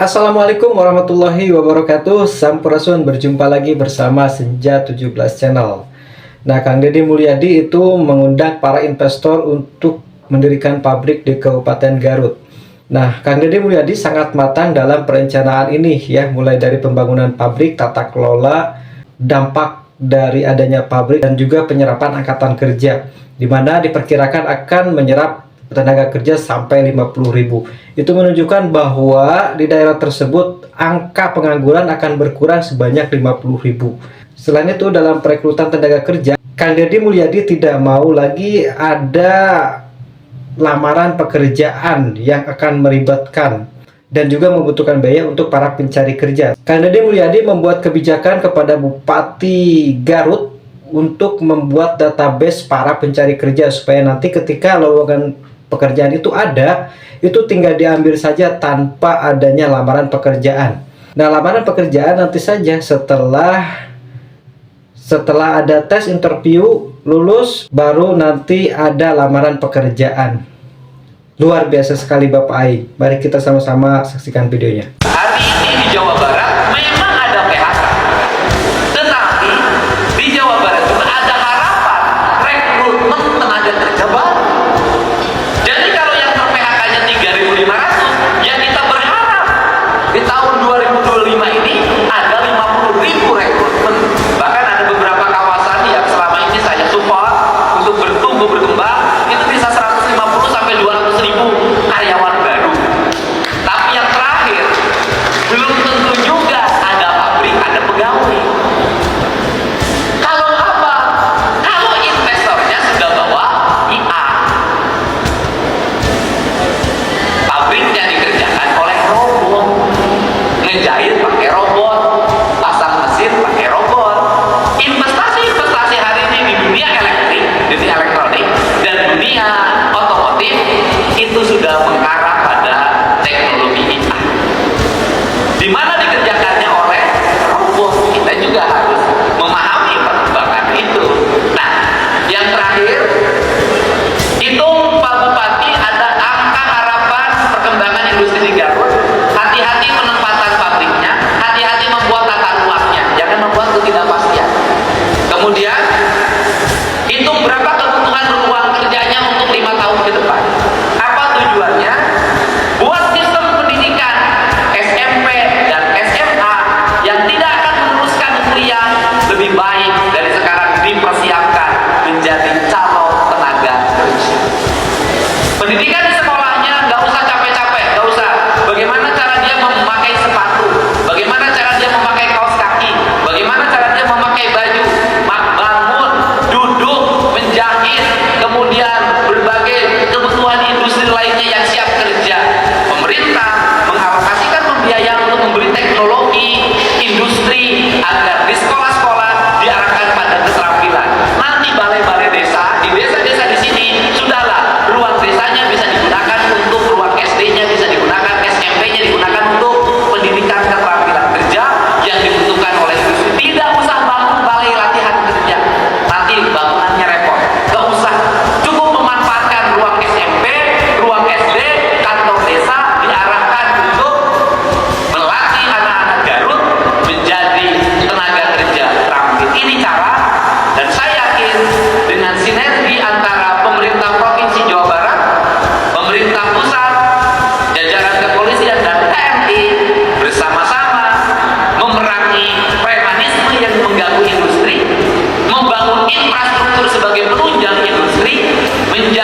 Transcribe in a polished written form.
Assalamualaikum warahmatullahi wabarakatuh. Sampurasun, berjumpa lagi bersama Senja 17 Channel. Nah, Kang Deddy Mulyadi itu mengundang para investor untuk mendirikan pabrik di Kabupaten Garut. Nah, Kang Deddy Mulyadi sangat matang dalam perencanaan ini ya, mulai dari pembangunan pabrik, tata kelola, dampak dari adanya pabrik, dan juga penyerapan angkatan kerja, di mana diperkirakan akan menyerap tenaga kerja sampai 50.000. Itu menunjukkan bahwa di daerah tersebut angka pengangguran akan berkurang sebanyak 50.000. Selain itu, dalam perekrutan tenaga kerja, Kang Deddy Mulyadi tidak mau lagi ada lamaran pekerjaan yang akan meribatkan dan juga membutuhkan biaya untuk para pencari kerja. Kang Deddy Mulyadi membuat kebijakan kepada Bupati Garut untuk membuat database para pencari kerja, supaya nanti ketika lowongan pekerjaan itu ada, itu tinggal diambil saja tanpa adanya lamaran pekerjaan. Nah, lamaran pekerjaan nanti saja setelah ada tes interview, lulus, baru nanti ada lamaran pekerjaan. Luar biasa sekali Bapak Ai. Mari kita sama-sama saksikan videonya. Hari ini di Jawa Barat memang ada PHK, tetapi di Jawa Barat juga ada harapan rekrutmen tenaga kerja baru. Jadi kalau yang ter-PHK-nya 3.500, ya kita berharap di tahun 2025 ini ada 50.000 rekrutmen. Bahkan ada beberapa kawasan yang selama ini saya support untuk bertumbuh berkembang, itu bisa 150 sampai 200.000 karyawan baru. Tapi yang terakhir, belum tentu juga ada pabrik, ada pegawai. Kalau apa? Kalau investornya sudah bawa IA, pabriknya dikerjakan oleh robot, ngejahit pakai robot, pasang mesin pakai robot. Investasi hari ini di dunia elektrik, dunia elektronik, dan dunia otomotif itu sudah mengarah pada teknologi IA, di mana dikerjakannya oleh robot. Kita juga harus memahami perkembangan itu. Nah, yang terakhir itu Pak Bupati, ada angka harapan perkembangan industri di Garut. Hati-hati penempatan pabriknya, hati-hati membuat tata ruangnya, jangan membuat ketidakpastian. Kemudian hitung berapa kebutuhan ruang kerjanya untuk 5 tahun ke depan. Apa tujuannya? Buat sistem pendidikan SMP dan SMA yang tidak akan meneruskan kuliah lebih baik dari sekarang, dipersiapkan menjadi calon tenaga kerja. Pendidikan di sekolahnya nggak usah capek-capek, nggak usah. Bagaimana cara dia memakai sepatu, bagaimana cara dia memakai kaos kaki, bagaimana cara dia memakai baju, bangun, duduk, menjahit, kemudian berbagai kebutuhan industri lainnya yang siap kerja. Pemerintah mengalokasikan pembiayaan untuk memberi teknologi industri agar di sekolah-sekolah diarahkan pada keterampilan. Nanti balai-balai desa, di desa-desa di sini, sudahlah, ruang desanya bisa digunakan untuk ruang SD-nya, bisa digunakan SMP-nya, digunakan untuk pendidikan keterampilan kerja yang dibutuhkan oleh industri. Tidak usah bangun balai latihan kerja, nanti bangunannya repot. Gak usah, cukup memanfaatkan ruang SMP, ruang SD, kantor desa, diarahkan untuk melatih anak-anak Garut menjadi tenaga kerja terampil. Ini cara, dan saya yakin dengan sinergi antara pemerintah Provinsi Jawa Barat, pemerintah pusat, jajaran kepolisian dan TNI bersama-sama memerangi premanisme yang mengganggu industri, membangun infrastruktur sebagai penunjang industri, menjadi